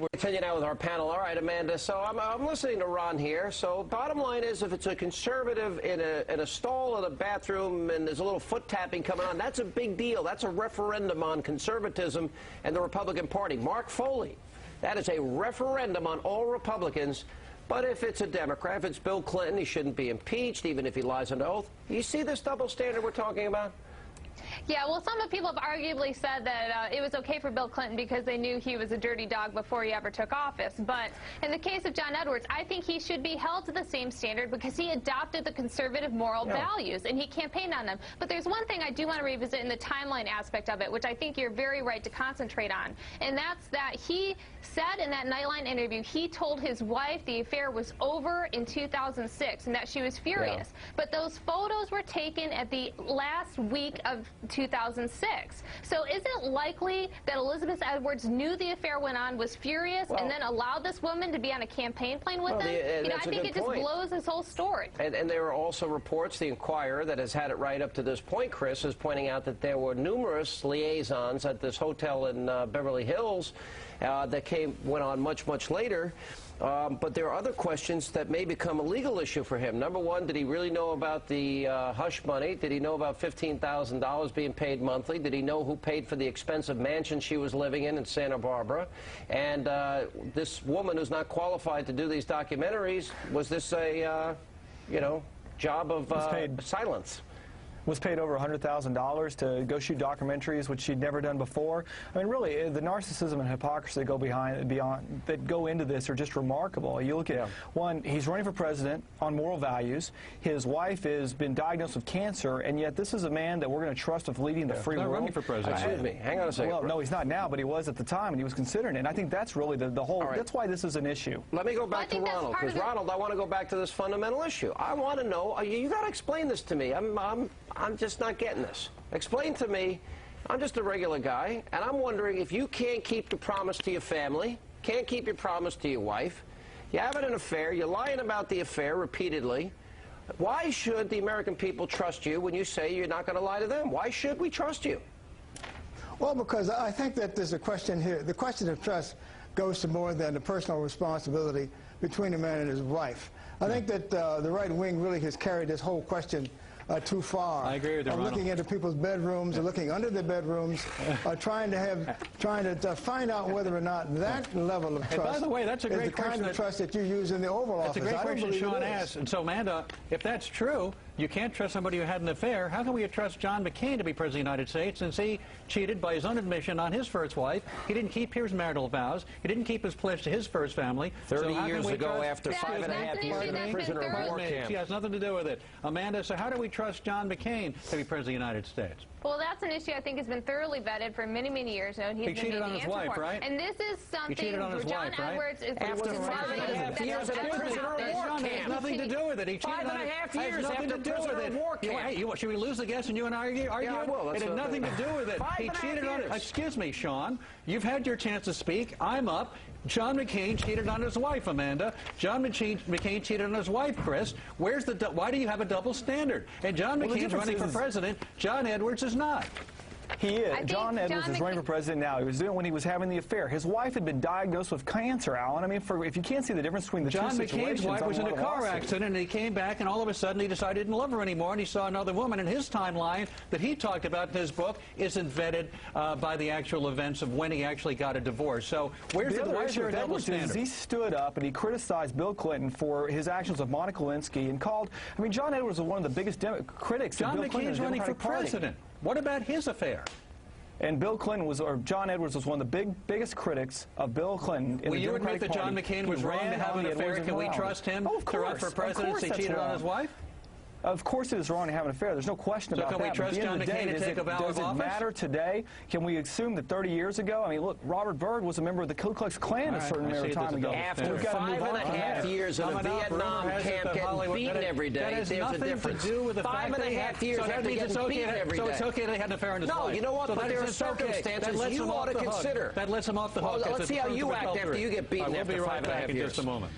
We're continuing now with our panel. All right, Amanda, so I'm listening to Ron here. So bottom line is, if it's a conservative in a stall in a bathroom and there's a little foot tapping coming on, that's a big deal. That's a referendum on conservatism and the Republican Party. Mark Foley, that is a referendum on all Republicans. But if it's a Democrat, if it's Bill Clinton, he shouldn't be impeached, even if he lies under oath. You see this double standard we're talking about? Yeah, well, some people have arguably said that it was okay for Bill Clinton because they knew he was a dirty dog before he ever took office. But in the case of John Edwards, I think he should be held to the same standard because he adopted the conservative moral values and he campaigned on them. But there's one thing I do want to revisit in the timeline aspect of it, which I think you're very right to concentrate on, and that's that he said in that Nightline interview he told his wife the affair was over in 2006 and that she was furious. Yeah. But those photos were taken at the last week of 2006. So is it likely that Elizabeth Edwards knew the affair went on, was furious, and then allowed this woman to be on a campaign plane with him? I think it just blows this whole story. And there are also reports, the Inquirer, that has had it right up to this point, Chris, is pointing out that there were numerous liaisons at this hotel in Beverly Hills that went on much, much later. But there are other questions that may become a legal issue for him. Number one, did he really know about the hush money? Did he know about $15,000 being paid monthly? Did he know who paid for the expensive mansion she was living in Santa Barbara? And this woman who's not qualified to do these documentaries, was this a, job of silence? Was paid over $100,000 to go shoot documentaries, which she'd never done before. I mean, really, the narcissism and hypocrisy that go into this are just remarkable. You look at one, he's running for president on moral values. His wife has been diagnosed with cancer, and yet this is a man that we're going to trust of leading the free world. He's not running for president. Excuse me. Hang on a second. Well, no, he's not now, but he was at the time, and he was considering it. And I think that's really the whole. Right. That's why this is an issue. Let me go back to Ronald, because Ronald, I want to go back to this fundamental issue. I want to know. You got to explain this to me. I'm just not getting this. Explain to me. I'm just a regular guy, and I'm wondering if you can't keep the promise to your family, can't keep your promise to your wife, you're having an affair, you're lying about the affair repeatedly, why should the American people trust you when you say you're not going to lie to them? Why should we trust you? Well, because I think that there's a question here. The question of trust goes to more than the personal responsibility between a man and his wife. I think that the right wing really has carried this whole question too far. I agree with you, Ronald. Looking into people's bedrooms, or looking under their bedrooms, trying to find out whether or not that level of trust by the way, that's a great is the kind of trust that you use in the Oval Office. That's a great question Sean asked. And so, Amanda, if that's true, you can't trust somebody who had an affair. How can we trust John McCain to be President of the United States since he cheated by his own admission on his first wife? He didn't keep his marital vows. He didn't keep his pledge to his first family. 30 years ago, after 5.5 years in a prisoner of war camp. She has nothing to do with it. Amanda, so how do we trust John McCain to be President of the United States? Well, that's an issue I think has been thoroughly vetted for many, many years now. He cheated on his wife, right? And this is something John Edwards is after 5.5 years in a prisoner of war camp. Has nothing to do with it. He cheated on 5.5 years after prisoner of war camp. Should we lose the guess and you and I argue? Yeah, I will. It had nothing to do with it. He cheated on. Excuse me, Sean. You've had your chance to speak. I'm up. John McCain cheated on his wife, Amanda. John McCain cheated on his wife, Chris. Why do you have a double standard? And John McCain's running for president. John Edwards is not. He is. John Edwards is running for president now. He was doing it when he was having the affair. His wife had been diagnosed with cancer, Alan. I mean, if you can't see the difference between the two situations. John McCain's wife was in a car accident, and he came back, and all of a sudden he decided he didn't love her anymore, and he saw another woman. And his timeline that he talked about in his book isn't vetted by the actual events of when he actually got a divorce. So where's your double standard? He stood up and he criticized Bill Clinton for his actions of Monica Lewinsky and called. I mean, John Edwards was one of the biggest critics of Bill Clinton. John McCain's running for president. What about his affair? And Bill Clinton John Edwards was one of the biggest critics of Bill Clinton. Will you admit that John McCain was wrong to have an affair? Can we trust him to run for presidency? He cheated on his wife? Of course it is wrong to have an affair. There's no question about that. So can we trust John McCain to take a vow of office? Does it matter today? Can we assume that 30 years ago, I mean, look, Robert Byrd was a member of the Ku Klux Klan a certain amount of time ago. After 5.5 years in a Vietnam camp getting beaten every day, there's a difference. 5.5 years after getting beaten every day. So it's okay that he had an affair in his life? No, you know what? But there are circumstances you ought to consider. That lets him off the hook. Let's see how you act after you get beaten after 5.5 years. In just a moment.